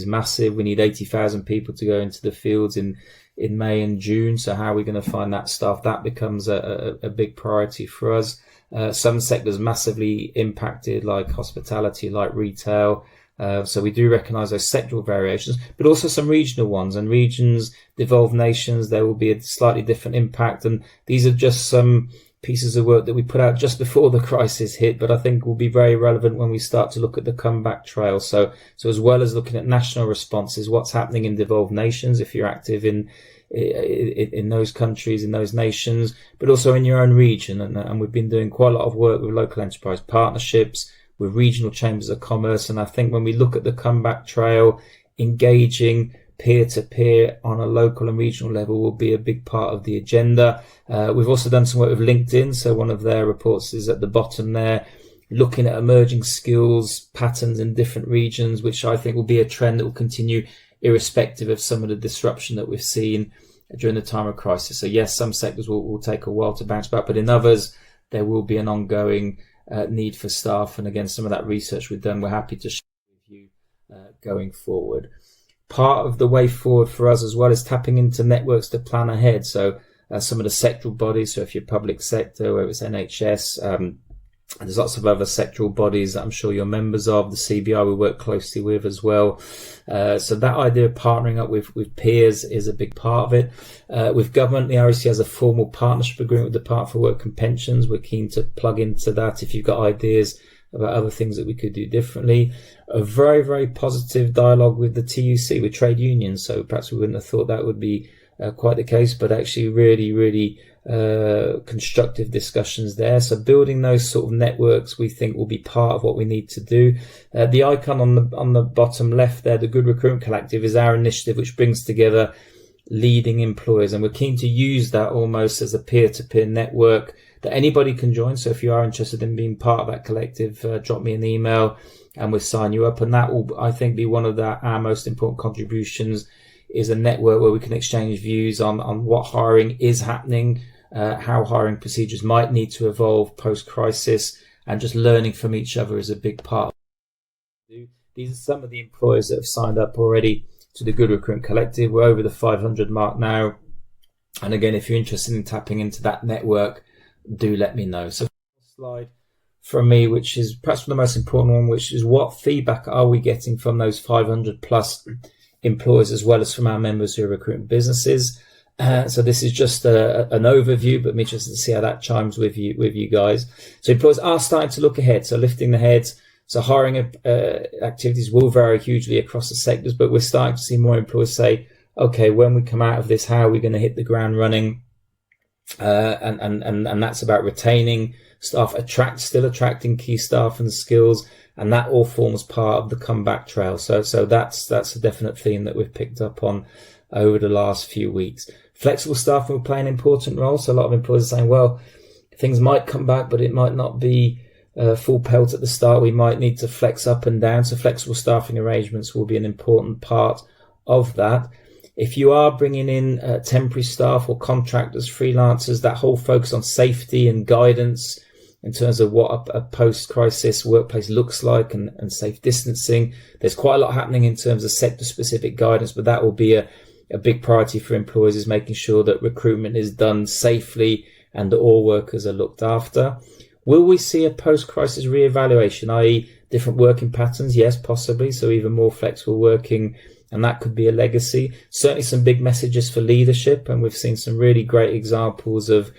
massive. We need 80,000 people to go into the fields in May and June. So how are we going to find that staff? That becomes a big priority for us. Some sectors massively impacted, like hospitality, like retail. So we do recognise those sectoral variations, but also some regional ones. And regions, devolved nations, there will be a slightly different impact. And these are just some pieces of work that we put out just before the crisis hit, but I think will be very relevant when we start to look at the comeback trail. So as well as looking at national responses, what's happening in devolved nations, if you're active in those countries, in those nations, but also in your own region. And we've been doing quite a lot of work with local enterprise partnerships, with regional chambers of commerce. And I think when we look at the comeback trail, engaging peer-to-peer on a local and regional level will be a big part of the agenda. We've also done some work with LinkedIn. So one of their reports is at the bottom there, looking at emerging skills patterns in different regions, which I think will be a trend that will continue irrespective of some of the disruption that we've seen during the time of crisis. So yes, some sectors will take a while to bounce back, but in others, there will be an ongoing need for staff. And again, some of that research we've done, we're happy to share with you going forward. Part of the way forward for us as well is tapping into networks to plan ahead. So some of the sectoral bodies, so if you're public sector, whether it's NHS, there's lots of other sectoral bodies that I'm sure you're members of. The CBI we work closely with as well. So that idea of partnering up with peers is a big part of it. With government, the REC has a formal partnership agreement with the Department for Work and Pensions. We're keen to plug into that if you've got ideas about other things that we could do differently. A very, very positive dialogue with the TUC, with trade unions. So perhaps we wouldn't have thought that would be quite the case, but actually really, really constructive discussions there. So building those sort of networks we think will be part of what we need to do. The icon on the bottom left there, the Good Recruitment Collective, is our initiative which brings together leading employers, and we're keen to use that almost as a peer-to-peer network that anybody can join. So if you are interested in being part of that collective, drop me an email and we'll sign you up. And that will, I think, be one of our most important contributions, is a network where we can exchange views on what hiring is happening, how hiring procedures might need to evolve post-crisis, and just learning from each other is a big part. These are some of the employers that have signed up already to the Good Recruitment Collective. We're over the 500 mark now. And again, if you're interested in tapping into that network, do let me know. So slide from me, which is perhaps the most important one, which is what feedback are we getting from those 500 plus employers, as well as from our members who are recruiting businesses. So this is just an overview, but I'm interested to see how that chimes with you guys. So employers are starting to look ahead, so lifting the heads. So hiring activities will vary hugely across the sectors, but we're starting to see more employers say, okay, when we come out of this, how are we going to hit the ground running? And that's about retaining staff, still attracting key staff and skills, and that all forms part of the comeback trail. So that's a definite theme that we've picked up on over the last few weeks. Flexible staffing will play an important role. So a lot of employers are saying, well, things might come back, but it might not be full pelt at the start. We might need to flex up and down. So flexible staffing arrangements will be an important part of that. If you are bringing in temporary staff or contractors, freelancers, that whole focus on safety and guidance in terms of what a post-crisis workplace looks like, and safe distancing. There's quite a lot happening in terms of sector-specific guidance, but that will be a big priority for employers, is making sure that recruitment is done safely and that all workers are looked after. Will we see a post-crisis reevaluation, i.e. different working patterns? Yes, possibly. So even more flexible working, and that could be a legacy. Certainly some big messages for leadership, and we've seen some really great examples of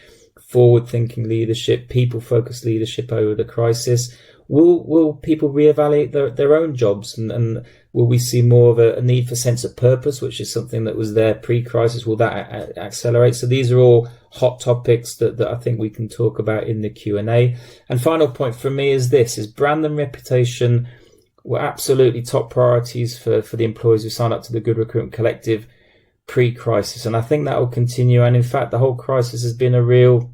forward-thinking leadership, people-focused leadership over the crisis. will people reevaluate their own jobs, and will we see more of a need for sense of purpose, which is something that was there pre-crisis? Will that accelerate? So these are all hot topics that I think we can talk about in the Q&A. And final point for me is brand and reputation were absolutely top priorities for the employees who signed up to the Good Recruitment Collective pre-crisis, and I think that will continue. And in fact, the whole crisis has been a real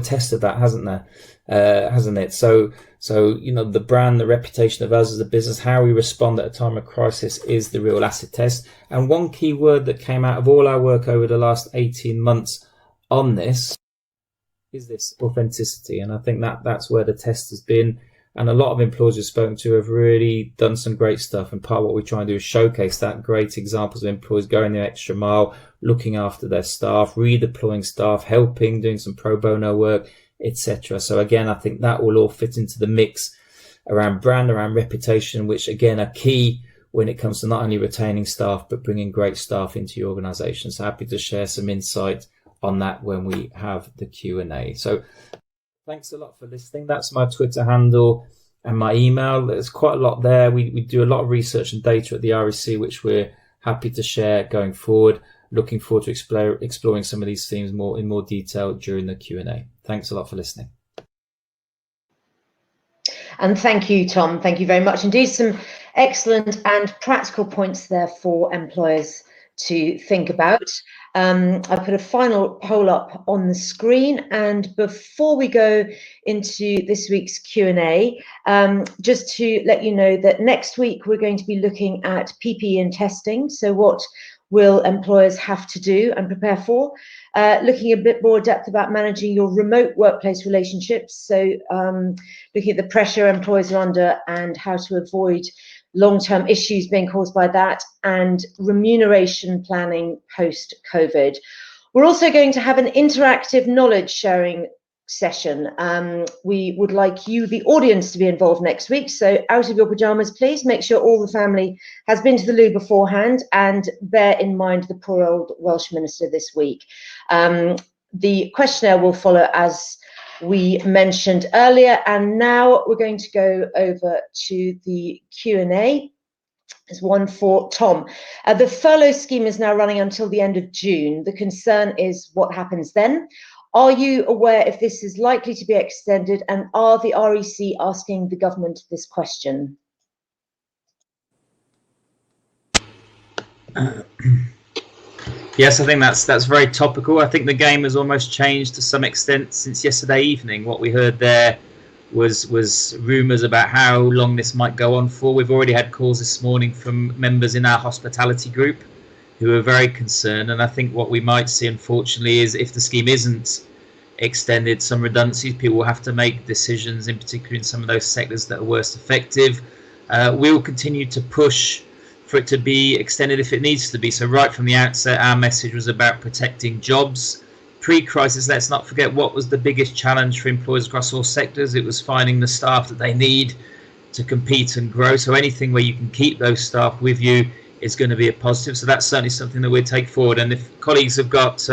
test of that, hasn't it? So the brand, the reputation of us as a business, how we respond at a time of crisis is the real acid test. And one key word that came out of all our work over the last 18 months on this is this authenticity. And I think that's where the test has been. And a lot of employers we've spoken to have really done some great stuff. And part of what we try and do is showcase that, great examples of employers going the extra mile, looking after their staff, redeploying staff, helping, doing some pro bono work, etc. So again, I think that will all fit into the mix around brand, around reputation, which again are key when it comes to not only retaining staff, but bringing great staff into your organization. So happy to share some insight on that when we have the Q&A. So thanks a lot for listening. That's my Twitter handle and my email. There's quite a lot there. We do a lot of research and data at the REC, which we're happy to share going forward. Looking forward to exploring some of these themes in more detail during the Q&A. Thanks a lot for listening. And thank you, Tom. Thank you very much indeed. Some excellent and practical points there for employers to think about. I put a final poll up on the screen, and before we go into this week's Q&A, just to let you know that next week we're going to be looking at PPE and testing. So what will employers have to do and prepare for? Looking a bit more depth about managing your remote workplace relationships. So looking at the pressure employers are under and how to avoid long-term issues being caused by that, and remuneration planning post-COVID. We're also going to have an interactive knowledge sharing session. We would like you, the audience, to be involved next week. So out of your pajamas, please. Make sure all the family has been to the loo beforehand, and bear in mind the poor old Welsh minister this week. The questionnaire will follow as we mentioned earlier, and now we're going to go over to the Q&A. There's one for Tom. The furlough scheme is now running until the end of June. The concern is what happens then. Are you aware if this is likely to be extended, and are the REC asking the government this question? Yes, I think that's very topical. I think the game has almost changed to some extent since yesterday evening. What we heard there was rumours about how long this might go on for. We've already had calls this morning from members in our hospitality group who are very concerned, and I think what we might see, unfortunately, is if the scheme isn't extended, some redundancies. People will have to make decisions, in particular in some of those sectors that are worst effective. We will continue to push for it to be extended if it needs to be. So right from the outset, our message was about protecting jobs. Pre-crisis, let's not forget what was the biggest challenge for employers across all sectors. It was finding the staff that they need to compete and grow. So anything where you can keep those staff with you is going to be a positive. So that's certainly something that we'll take forward. And if colleagues have got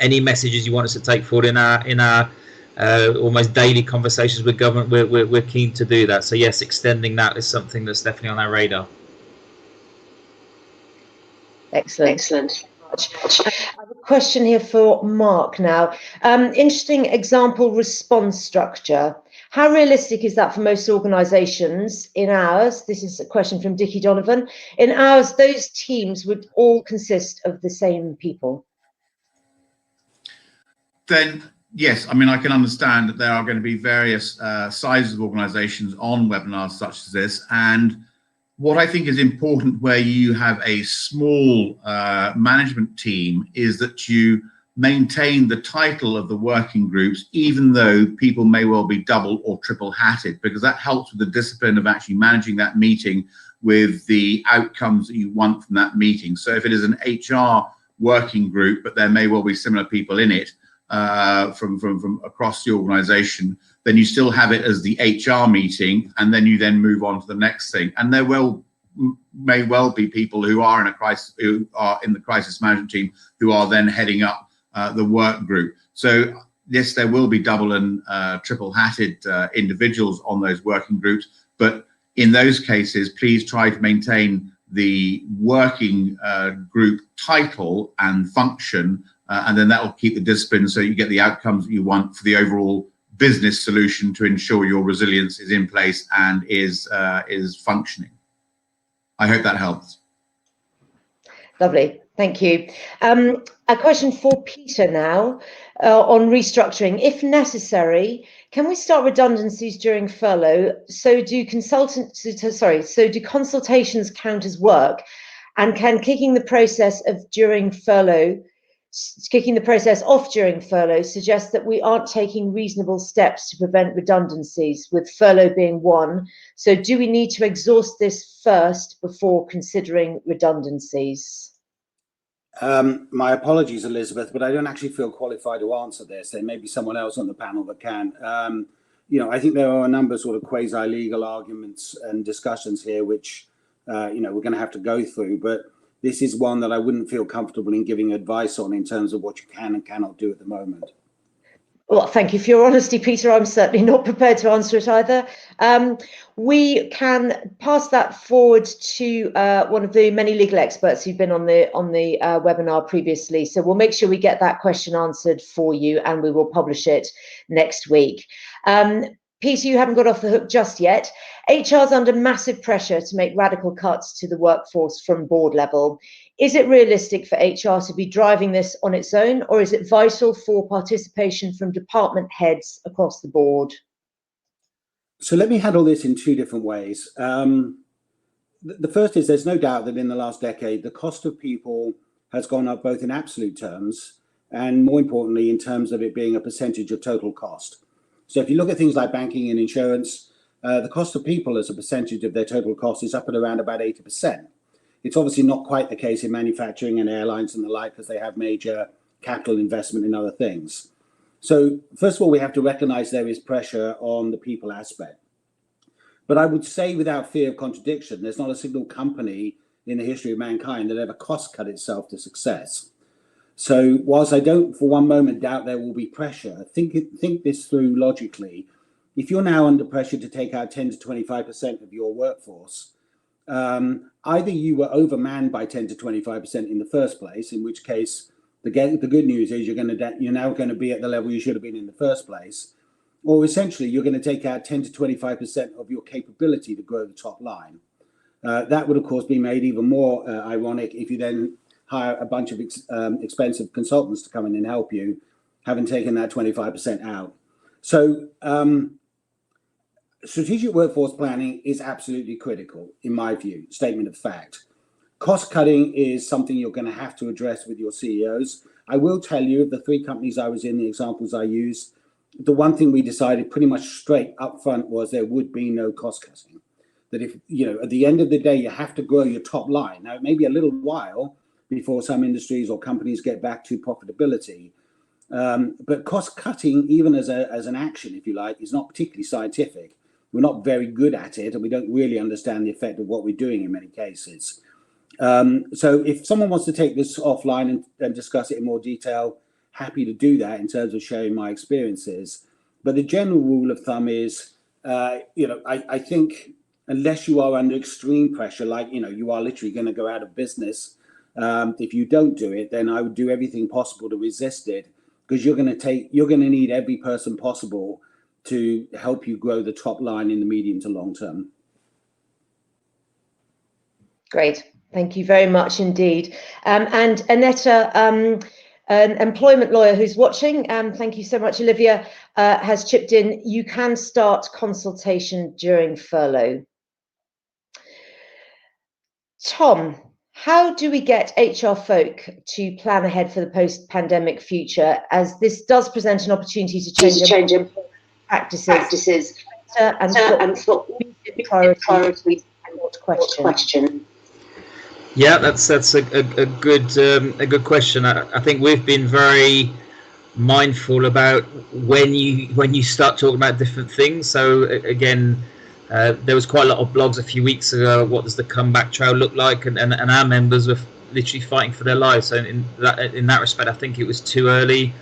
any messages you want us to take forward in our almost daily conversations with government, we're keen to do that. So yes, extending that is something that's definitely on our radar. Excellent. I have a question here for Mark now. Interesting example response structure. How realistic is that for most organisations? In ours, this is a question from Dickie Donovan. In ours, those teams would all consist of the same people. Then yes, I mean, I can understand that there are going to be various sizes of organisations on webinars such as this, and what I think is important where you have a small management team is that you maintain the title of the working groups, even though people may well be double or triple hatted, because that helps with the discipline of actually managing that meeting with the outcomes that you want from that meeting. So if it is an HR working group, but there may well be similar people in it from across the organisation, then you still have it as the HR meeting, and then you then move on to the next thing. And there may well be people who are in the crisis management team who are then heading up the work group. So yes, there will be double and triple-hatted individuals on those working groups, but in those cases, please try to maintain the working group title and function, and then that will keep the discipline so you get the outcomes that you want for the overall business solution to ensure your resilience is in place and is functioning. I hope that helps. Lovely, thank you. A question for Peter now on restructuring. If necessary, can we start redundancies during furlough? So do consultations count as work? And can kicking the process off during furlough suggest that we aren't taking reasonable steps to prevent redundancies, with furlough being one? So do we need to exhaust this first before considering redundancies? My apologies, Elizabeth, but I don't actually feel qualified to answer this. There may be someone else on the panel that can. I think there are a number of sort of quasi-legal arguments and discussions here, which, we're going to have to go through. But this is one that I wouldn't feel comfortable in giving advice on in terms of what you can and cannot do at the moment. Well, thank you for your honesty, Peter. I'm certainly not prepared to answer it either. We can pass that forward to one of the many legal experts who've been on the webinar previously. So we'll make sure we get that question answered for you, and we will publish it next week. Peter, you haven't got off the hook just yet. HR's under massive pressure to make radical cuts to the workforce from board level. Is it realistic for HR to be driving this on its own, or is it vital for participation from department heads across the board? So let me handle this in two different ways. The first is there's no doubt that in the last decade, the cost of people has gone up both in absolute terms and, more importantly, in terms of it being a percentage of total cost. So if you look at things like banking and insurance, the cost of people as a percentage of their total cost is up at around about 80%. It's obviously not quite the case in manufacturing and airlines and the like, because they have major capital investment in other things. So first of all, we have to recognize there is pressure on the people aspect. But I would say, without fear of contradiction, there's not a single company in the history of mankind that ever cost cut itself to success. So whilst I don't for one moment doubt there will be pressure, think this through logically. If you're now under pressure to take out 10 to 25% of your workforce, either you were overmanned by 10 to 25% in the first place, in which case the good news is you're now going to be at the level you should have been in the first place, or essentially you're going to take out 10 to 25% of your capability to grow the top line. That would, of course, be made even more ironic if you then hire a bunch of expensive consultants to come in and help you, having taken that 25% out. So strategic workforce planning is absolutely critical, in my view, statement of fact. Cost cutting is something you're going to have to address with your CEOs. I will tell you, of the three companies I was in, the examples I used, the one thing we decided pretty much straight up front was there would be no cost cutting. That if, at the end of the day, you have to grow your top line. Now, it may be a little while before some industries or companies get back to profitability. But cost cutting, even as an action, if you like, is not particularly scientific. We're not very good at it, and we don't really understand the effect of what we're doing in many cases. So if someone wants to take this offline and discuss it in more detail, happy to do that in terms of sharing my experiences. But the general rule of thumb is, I think unless you are under extreme pressure, like, you are literally going to go out of business, if you don't do it, then I would do everything possible to resist it, because you're going to need every person possible to help you grow the top line in the medium to long term. Great. Thank you very much indeed. And Annetta, an employment lawyer who's watching, thank you so much, Olivia, has chipped in. You can start consultation during furlough. Tom, how do we get HR folk to plan ahead for the post-pandemic future, as this does present an opportunity to change practices and what priorities and what question? Yeah, that's a good question. I think we've been very mindful about when you start talking about different things. So again, there was quite a lot of blogs a few weeks ago. What does the comeback trail look like? And our members were literally fighting for their lives. So in that respect, I think it was too early.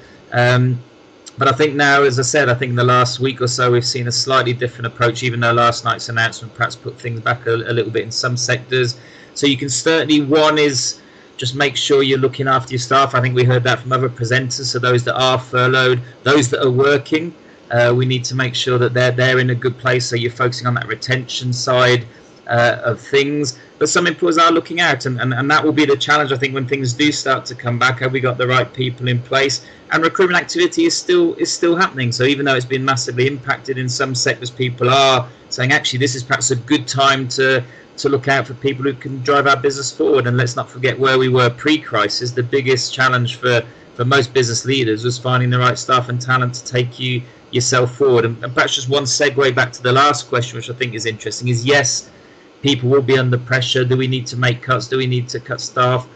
But I think now, as I said, I think in the last week or so we've seen a slightly different approach, even though last night's announcement perhaps put things back a little bit in some sectors. So you can certainly, one is just make sure you're looking after your staff. I think we heard that from other presenters. So those that are furloughed, those that are working, we need to make sure that they're in a good place. So you're focusing on that retention side of things. But some employers are looking out, and that will be the challenge, I think, when things do start to come back. Have we got the right people in place? And recruitment activity is still happening. So even though it's been massively impacted in some sectors, people are saying, actually, this is perhaps a good time to look out for people who can drive our business forward. And let's not forget where we were pre-crisis. The biggest challenge for most business leaders was finding the right staff and talent to take yourself forward. And perhaps just one segue back to the last question, which I think is interesting, is yes, people will be under pressure. Do we need to make cuts? Do we need to cut staff?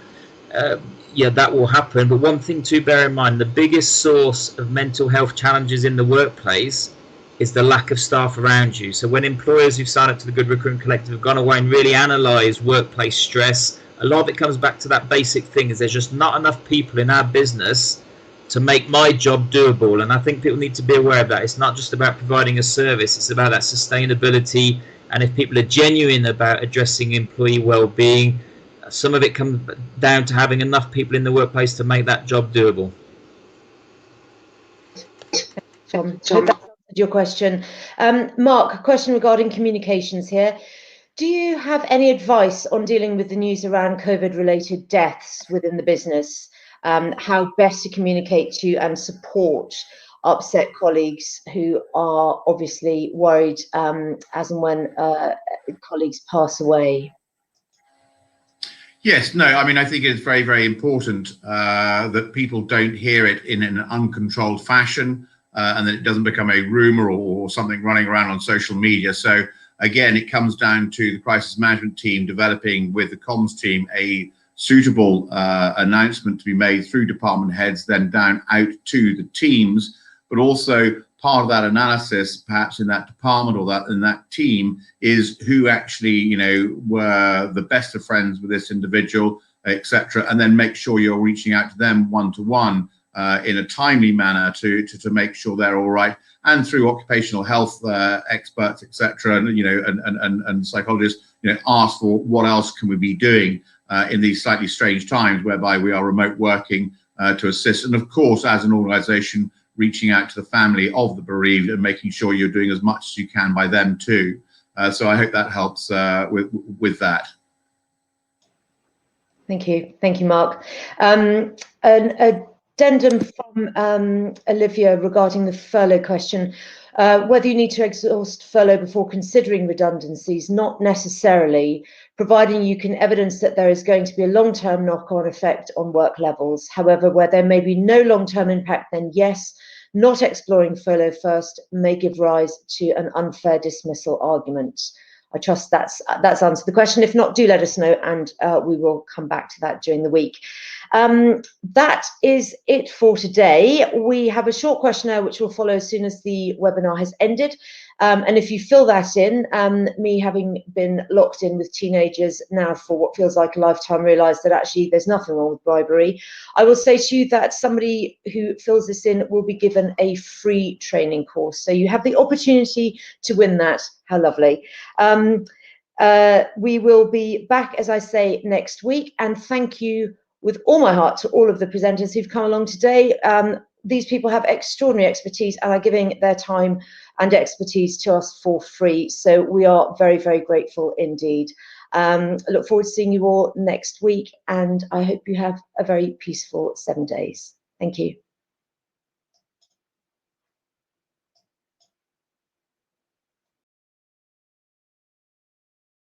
Yeah, that will happen. But one thing to bear in mind, the biggest source of mental health challenges in the workplace is the lack of staff around you. So when employers who've signed up to the Good Recruitment Collective have gone away and really analysed workplace stress, a lot of it comes back to that basic thing, is there's just not enough people in our business to make my job doable. And I think people need to be aware of that. It's not just about providing a service, it's about that sustainability. And if people are genuine about addressing employee well-being, some of it comes down to having enough people in the workplace to make that job doable. Tom, I hope that answered your question. Mark, a question regarding communications here. Do you have any advice on dealing with the news around COVID-related deaths within the business? How best to communicate to and support upset colleagues who are obviously worried as and when colleagues pass away? Yes, no, I mean, I think it's very, very important that people don't hear it in an uncontrolled fashion and that it doesn't become a rumor or something running around on social media. So again, it comes down to the crisis management team developing with the comms team a suitable announcement to be made through department heads, then down out to the teams, but also part of that analysis, perhaps in that department or that in that team, is who actually, you know, were the best of friends with this individual, etc., and then make sure you're reaching out to them one-to-one in a timely manner to make sure they're all right, and through occupational health experts, etc., and you know, and psychologists, you know, ask for what else can we be doing in these slightly strange times whereby we are remote working to assist, and of course, as an organisation, reaching out to the family of the bereaved and making sure you're doing as much as you can by them too. So I hope that helps with that. Thank you, Mark. An addendum from Olivia regarding the furlough question. Whether you need to exhaust furlough before considering redundancies, not necessarily, providing you can evidence that there is going to be a long-term knock-on effect on work levels. However, where there may be no long-term impact, then yes, not exploring furlough first may give rise to an unfair dismissal argument. I trust that's answered the question. If not, do let us know, and we will come back to that during the week. That is it for today. We have a short questionnaire which will follow as soon as the webinar has ended. And if you fill that in, me having been locked in with teenagers now for what feels like a lifetime, realise that actually there's nothing wrong with bribery. I will say to you that somebody who fills this in will be given a free training course. So you have the opportunity to win that. How lovely. We will be back, as I say, next week. And thank you with all my heart to all of the presenters who've come along today. These people have extraordinary expertise and are giving their time and expertise to us for free. So we are very, very grateful indeed. I look forward to seeing you all next week, and I hope you have a very peaceful 7 days. Thank you.